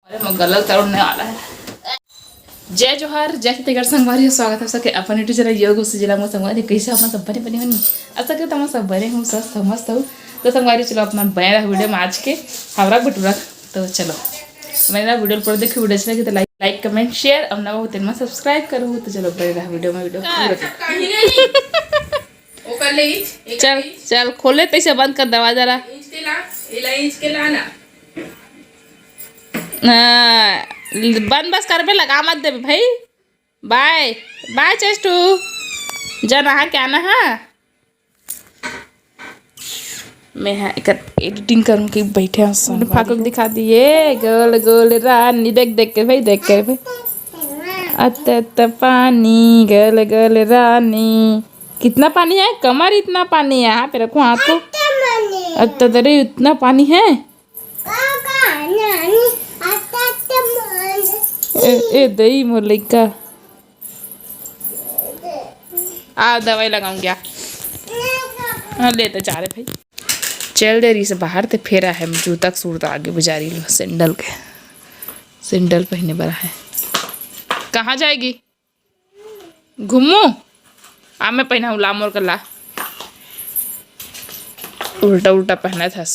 अरे गलत तोड़ने वाला है। जय जोहार जय छत्तीसगढ़ संगवारी स्वागत है सबके अपन यूट्यूब चैनल योग से जिला में संगवारी कैसे हम सब बने बनी ऐसा कि तुम सब बने हूँ स्वस्थ मस्त हूँ। तो संगवारी चलो अपना बया वीडियो में आज के हावड़ा बटूरा। तो चलो मेरा वीडियो पर देखो, वीडियो अच्छा लगे तो लाइक कमेंट शेयर और नवा होते में सब्सक्राइब करो। तो चलो बने वीडियो में चल चल खोले तैसे बंद कर दवा जरा बंद बस कर पे लगा मत दे भाई। बाय बाय चेस्टू जा नहा क्या ना। मैं एडिटिंग करूँ कि बैठे फाकू दिखा दिए गोल गोल रानी देख देख के भाई देख कर भाई अत पानी गोल गोल रानी। कितना पानी है कमर इतना पानी है। यहाँ पे रखो हाथ को अरे इतना पानी है। ए दही मोर लइका आ दवाई लगाऊं क्या। हाँ ले तो जा रहे भाई चल देरी से बाहर तो फेरा है जूता सूरत आगे बुझारी लो सैंडल पहने बड़ा है। कहाँ जाएगी घूमू आ मैं पहना हूँ ला मोर कर ला उल्टा उल्टा पहना था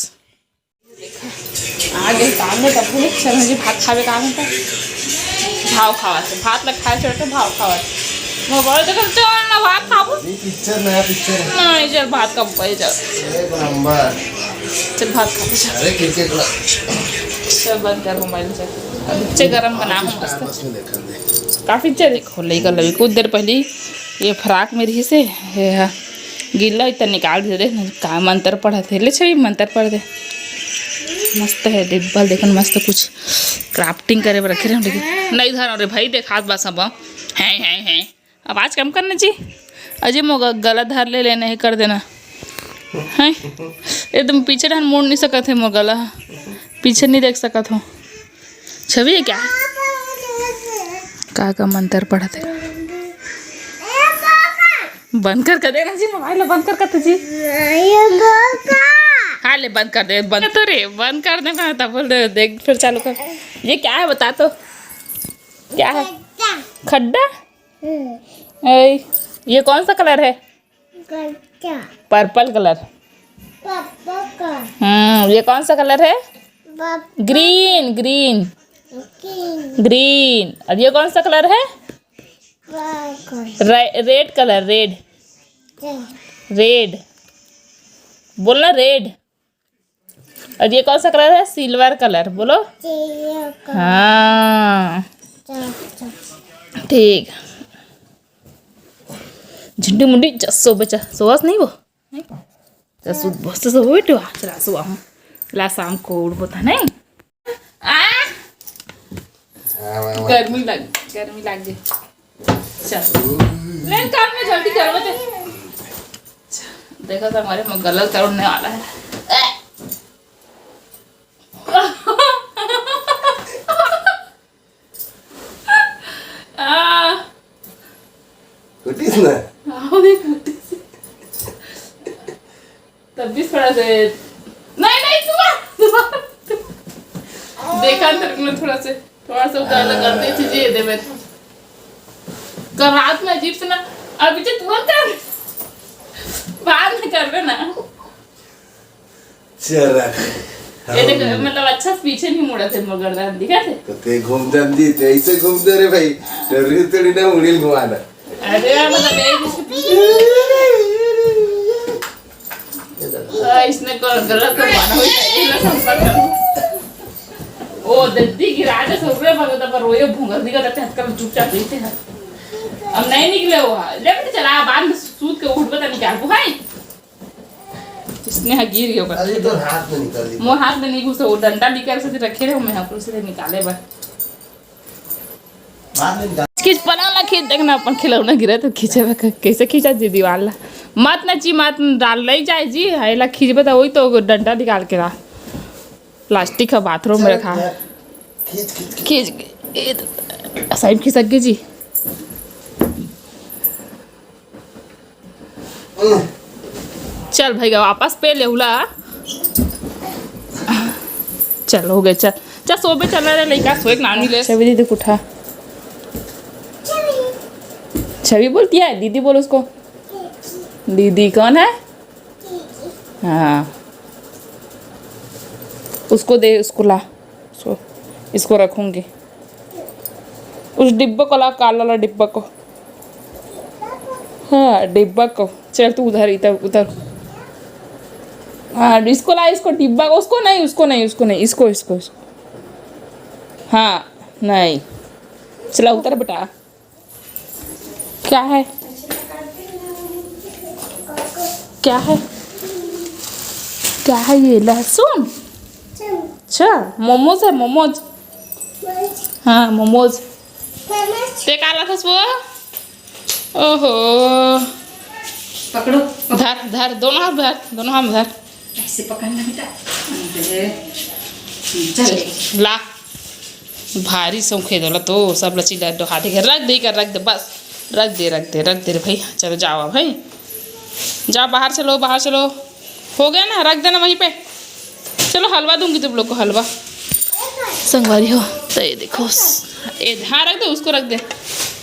आगे काम में तब चल मुझे भात खावे काम है भाव खावा से भात लग खाए छोटे भाव खावा मोबाइल देखो चल ना भात खाबो पिक्चर नया पिक्चर नहीं चल भात का पे चल एक नंबर चल भात खा चल। अरे क्रिकेट चल बंद कर मोबाइल से बच्चे गरम बना मस्त काफी अच्छा देखो ले कर लगी कुछ देर पहले ये फ्राक मेरी से गिल्ला इतना निकाल दे रे का मंत्र पढ़ा थे ले छवि मंत्र पढ़ दे मस्त है डिब्बल देखन मस्त कुछ क्राफ्टिंग करे रखे रहे लेकिन नहीं धर अरे भाई देखा बस सब हैं आवाज़ कम करना चाहिए अजय मोगा गला धर ले लेना ही कर देना है एकदम पीछे ढान मोड़ नहीं सकते थे मोर गला पीछे नहीं देख सकत हो। छवि है क्या का मंत्र पढ़ा थे बंद कर देना जी मोबाइल बंद कर जी हाँ ले बंद कर दे बंद तो रे बंद कर दे मैं बोल रहे देख फिर चालू कर। ये क्या है बता तो क्या है खड्डा ये कौन सा कलर है पर्पल कलर। ये कौन सा कलर है ग्रीन ग्रीन ग्रीन। और ये कौन सा कलर है रेड कलर रेड रेड बोलना रेड। और ये कौन सा कलर है सिल्वर कलर बोलो हाँ ठीक। झंडी मुंडी सो बचा सोस नहीं वो सो बस सो बेटो चला सो हम ला शाम को उड़ बोता नहीं गर्मी लग गई चल लेकिन काम में जल्दी करो बते देखो तो हमारे में गलत तोड़ने वाला है। कुटीस ना तब भी थोड़ा से नहीं देखा तो थोड़ा सा उतार कर दे चीजें दे मैं कल रात में अजीब से ना अभी तो तुरंत कर बाद में कर ना चल ये देखो मतलब अच्छा पीछे नहीं मुड़ा थे मगरदान दिखा थे तो ते घूम जाती थे ऐसे घूमते रे भाई डरी थोड़ी ना उड़ील घुमाना। अरे मतलब इसने गलत घुमाना हुई ओ दद्दी गिरा दे सोरे भगत पर रोयो भूंगर दिखा रहते हाथ का चुपचाप बैठे हैं अब नहीं निकले वो ले बेटा चला बांध सूत के उठ बता निकाल वो है इसने हाँ गिर गया अरे तो हाथ में निकाल दी वो हाथ में नहीं घुसे वो डंडा निकाल से रखे रहे मैं ऊपर से निकाले बस बाद में निकाल खींच पला ला खींच देखना अपन खिलौना गिरा तो खींचे कैसे खींचा जी दीवार ला मत ना ची मत डाल ले जाए जी है ला खींच बता वही तो डंडा निकाल के रहा प्लास्टिक का बाथरूम में रखा खींच साइड खींच गई जी चल भाई वापस पे ले उला चल हो गए चल चा सोबे चल रहा लड़का सोए नानी ले छवि दीदी उठा छवि बोलती है दीदी बोल उसको दीदी कौन है हाँ उसको दे उसको ला इसको रखूंगी उस डिब्बा को ला काला वाला डिब्बा को हाँ डिब्बा को चल तू उधर इधर उधर हाँ इसको ला इसको डिब्बा को उसको नहीं इसको इसको हाँ नहीं चला उतर बेटा क्या है क्या है क्या है ये लहसुन अच्छा मोमोज है मोमोज हाँ मोमोज ते काला था वो ओहो पकड़ो धर धर दोनों हाथ धर ऐसे पकड़ना बेटा चल ला भारी सौखे दोला तो सब लची हाथी के रख दे बस रख दे भाई चलो जाओ भाई जाओ बाहर चलो हो गया ना रख देना वहीं पे चलो हलवा दूंगी तुम लोग को हलवा संगवारी हो तो ये देखो ये हाँ रख दे उसको रख दे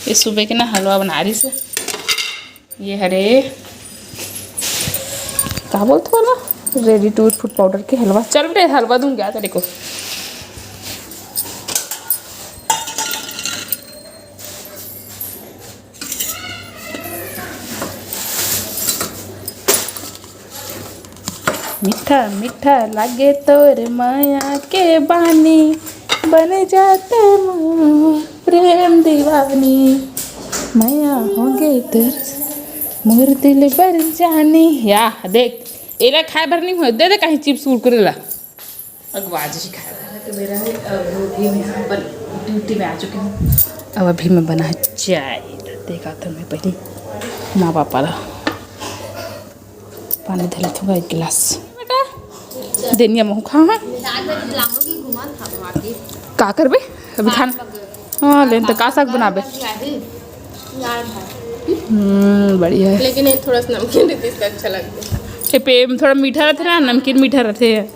ये सुबह के ना हलवा बना रही से ये हरे क्या बोलते हो ना ready to eat food powder के हलवा चल बेटे हलवा दूंगी तेरे को मीठा मीठा लागे तोर माया के बानी बन जाते प्रेम दीवानी माया होंगे तर मोर दिल भर जानी या देख एला खाए भर नहीं हुए दे कहीं चिप्स उड़ करेला अगवाज ही खाए तो मेरा अभी में यहाँ पर ड्यूटी में आ चुके हूँ अब अभी मैं बना चाय देखा था मैं पहले माँ पापा ला पानी धला थोड़ा एक गिलास बेटा देनिया महू खा हाँ का करबे अभी खाना हाँ लेन तो का साग बनाबे बढ़िया है लेकिन ये थोड़ा सा नमकीन रहती है इसका अच्छा लगता है पे थोड़ा मीठा रहते ना नमकीन मीठा रहते है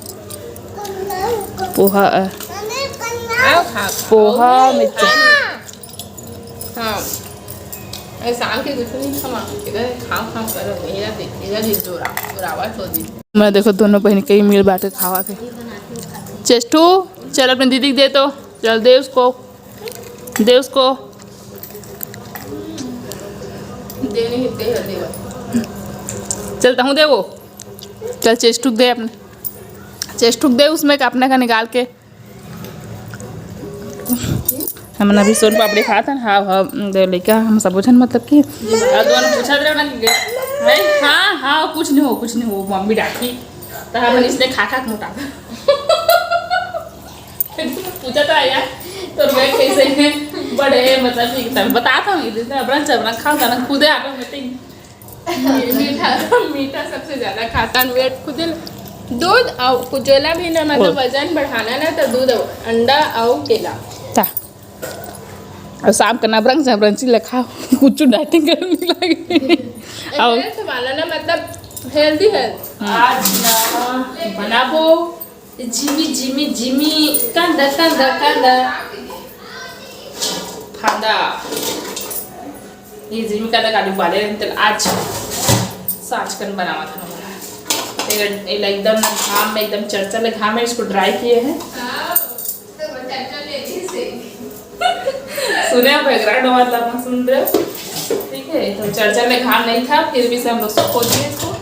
पोहा पोहा मिर्चा हाँ शाम के कुछ नहीं खा इधर खाओ करो इधर जोरावा तो दी मैं देखो दोनों बहन कई मील बांट के खावा थे चेस्टू चल अपने दीदी को दे तो चल दे उसको देने ही ते देगा चलता हूँ दे वो चल चेस्टुक दे अपने चेस्टुक दे उसमें का अपने का निकाल के हमने अभी सोन पापड़ी खाया था हाँ हाँ दे लेके हम सब पूछन मतलब कि दोनों पूछा रहे ना कि भाई हाँ कुछ नहीं हो मम्मी डांटी तो हम इसने खा के मोटा पूछा था यार तो मैं कैसे हैं बड़े मतलब कि बताता हूँ इधर अबरन खाओ था ना खुदे ऑटोमेटिक मीठा सबसे ज्यादा खाता वेट खुद दूध और कुचोला भी ना मतलब वजन बढ़ाना ना तो दूध अंडा और केला ता और शाम का नबरंग से लखा कुछ डाइटिंग करने लगे और वाला ना मतलब हेल्दी है आज ना बनाबो जिमी कंदा खादा ये जिमी कंदा गाड़ी वाले तो आज साच कन बनावा था तेरा एकदम घाम में एकदम चरचर घाम में इसको ड्राई किए हैं सुने आप बैकग्राउंड मतलब सुन रहे हो ठीक है तो चरचर में घाम नहीं था फिर भी से हम लोग सुखो दिए इसको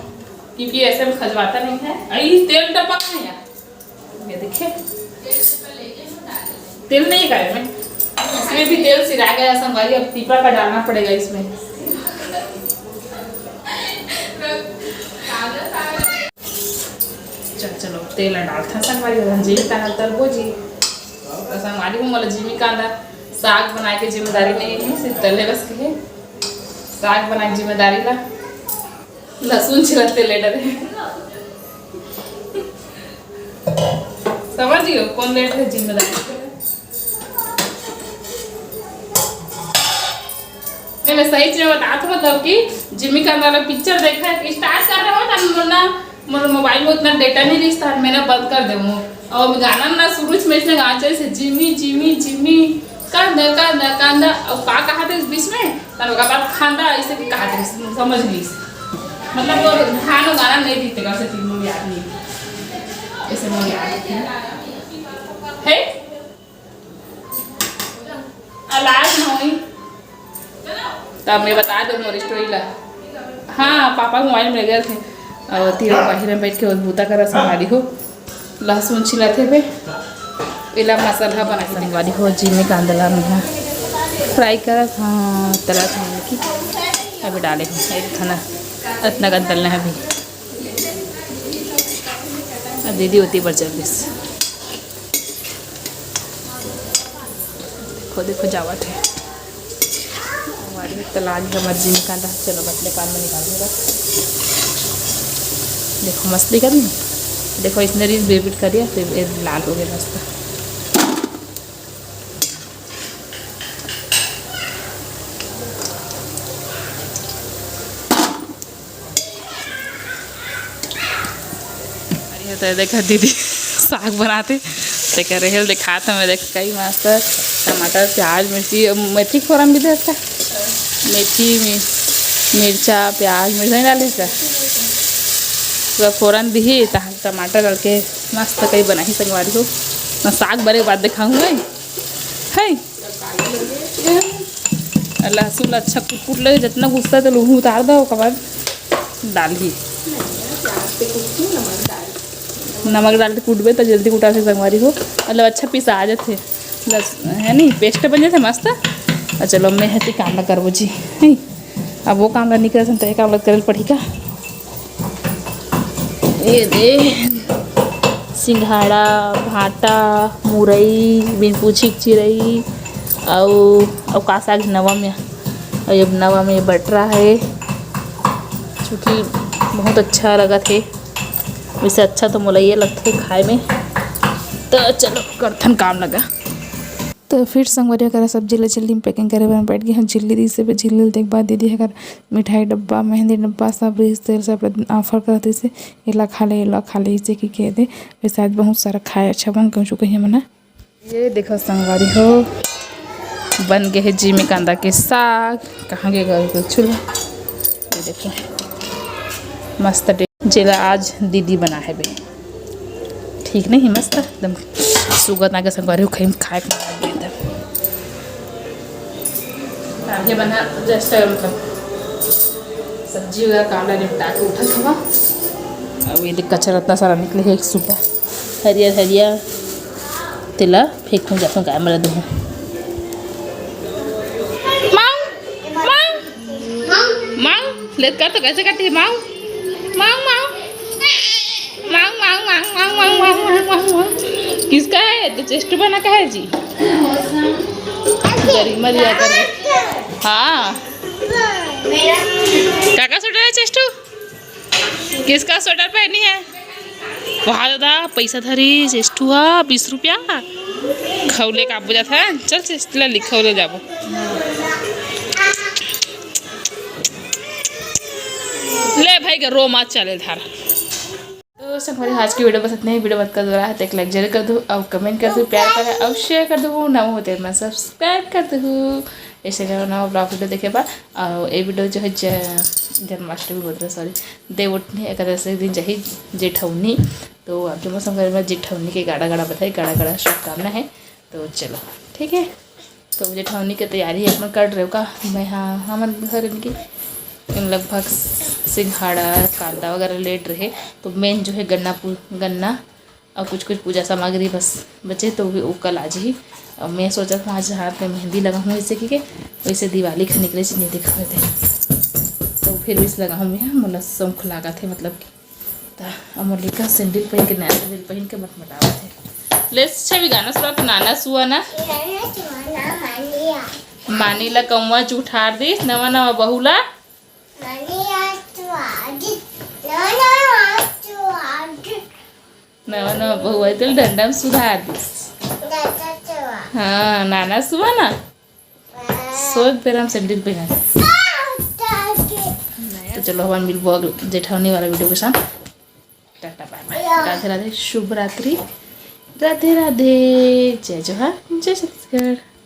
क्योंकि ऐसे में खजवाता नहीं है अरे तेल डब्बा कहाँ है यार ये देखिए तेल नहीं है में इसमें भी तेल सिरा गया संगवारी अब पीपा का डालना पड़ेगा इसमें चलो तेल डालता संगवारी रंजीत का तरबूजी तो संगवारी को मतलब जिमी का साग बना के जिम्मेदारी नहीं है सिर्फ तले बस के साग बना के जिम्मेदारी ला लहसुन छिलते लेटर है समझियो कौन लेटर है जिम्मेदारी मैं सही चीज बता तो मतलब कि जिमी का वाला पिक्चर देखा है स्टार्ट कर रहा हूँ ना मोबाइल में उतना डेटा नहीं रिश्ता मैंने बंद कर दे और मैं गाना ना शुरू में इसने गाना से जिमी जिमी जिमी कांदा कांदा कांदा और का कहा थे बीच में तब का बात खांदा ऐसे की कहा थे समझ ली मतलब वो ध्यान गाना नहीं दिखते कैसे तीनों याद नहीं ऐसे मुझे याद है अलाज ना हुई तब मैं बता दूँ मोरी स्टोरी ला हाँ पापा मोबाइल में गए थे और तीनों बाहर में बैठ के उद्भूता कर संभाली हो लहसुन छिलाते पे इला मसाला बना संभाली हो जी में कांदला में फ्राई कर हाँ तला खाने की अभी डाले हो एक खाना इतना का तलना है अभी अब दीदी होती पर जल्दी से देखो देखो जावट है हमारी तलाज का मर्जी निकाला चलो बतले पान में निकाल दूँगा देखो मछली कर ली देखो इसने रीज बेबिट कर दिया फिर लाल हो गया मस्त तो देखा दीदी साग बनाते देखा रहेल दिखाता मैं देख कई मस्त टमाटर प्याज मिर्ची मेथी फोरन भी देता मेथी मिर्चा प्याज मिर्चा नहीं डाले इसका पूरा फोरन दी टमाटर डाल के मस्त कहीं बना ही संगवारी हो ना साग बड़े बाद दिखाऊंगा है लहसुन अच्छा कुट लगे जितना गुस्सा तो लूहू उतार दो उसके बाद डाल ही नमक डाल के कूटबे तो जल्दी कुटा से संगवारी हो मतलब अच्छा पीस आ जाते है नहीं पेस्ट बन जाते मस्त और चलो मैं है काम ना करबो जी है अब वो काम नहीं कर तो काम करे पड़ी का ये दे सिंघाड़ा भाटा मुरई बिन पूछी चिरई और का साग नवा में और ये नवा में बटरा है चूँकि बहुत अच्छा लगा थे वैसे अच्छा तो मोला ये लगता है खाए में तो चलो करथन काम लगा तो फिर संगवरिया करा सब्जी ले जल्दी में पैकिंग करे बन बैठ गई हम झिल्ली दी से झिल्ली देख बाद दीदी है मिठाई डब्बा मेहंदी डब्बा सब रिश्त तेल सब ऑफर करते से एला खा ले इसे की कह दे वैसे आज बहुत सारा खाए अच्छा बन क्यों चुके हैं मना ये देखो संगवारी हो बन गए है जी में कांदा के साग कहाँ के घर चूल्हा ये देखो मस्त जेला आज दीदी बना है बे ठीक नहीं मस्त एकदम सुगत ना के संगवारी खाई खाए आगे बना जस्ट मतलब सब्जी वगैरह काला निपटा के उठा था अब ये कचरा इतना सारा निकले है एक सुबह हरियर हरियर तिला फेंकूँ जाऊँ गाय मरा दूँ मांग ले कर तो कैसे करती है मांग मांग मांग मांग मांग मांग मांग मांग मांग मांग मांग मांग किसका है तो चेस्ट बना का है जी गरीब मरिया कर हाँ काका स्वेटर है चेस्टू किसका स्वेटर पहनी है बहुत ज़्यादा पैसा धरी चेस्टू 20 रुपया खौले का बुझा था चल चेस्टला लिखौले जाबो ले भाई का रो मत चले धार तो सब हमारी आज की वीडियो बस इतने ही वीडियो मत कर दो रहा है तो एक लाइक जरूर कर दो और कमेंट कर दो प्यार करें और शेयर कर दो ना होते मैं सब्सक्राइब कर दो ऐसे ना ब्लॉग वीडियो देखे बाद और ये वीडियो जो है जन्माष्टमी बोल रहे सॉरी देवउठनी एकादशी दिन जही जेठौनी तो आप जो मौसम में जेठौनी के गाड़ा गाड़ा बताए गाड़ा गाड़ा शुभकामना है तो चलो ठीक है तो जेठौनी की तैयारी अपना कर रहे हो का मैं हाँ हमारे घर इनकी लगभग सिंघाड़ा कांदा वगैरह लेट रहे तो मेन जो है गन्ना और कुछ पूजा सामग्री बस बचे तो वो कल आज ही और मैं सोचा था आज हाथ में मेहंदी लगाऊँ इसे कि वैसे दिवाली का निकले से नहीं दिखाए थे तो फिर भी इस लगाऊँ मैं मतलब शौक लगा थे मतलब कि अमोलिका सैंडल पहन के नया सैंडल पहन के मटमटावा थे ले भी गाना सुना तो नाना सुआ ना मानीला कौवा चूठार दी नवा नवा बहुला नवा नवा बहु है तो डंडा में सुधार दी हाँ नाना सुआ ना सोच फिर हम सैंडल पहना तो चलो हमारे मिल जेठौनी वाला वीडियो के साथ tata bye bye Radhe Radhe शुभ रात्रि राधे राधे, जय जोहार, जय छत्तीसगढ़।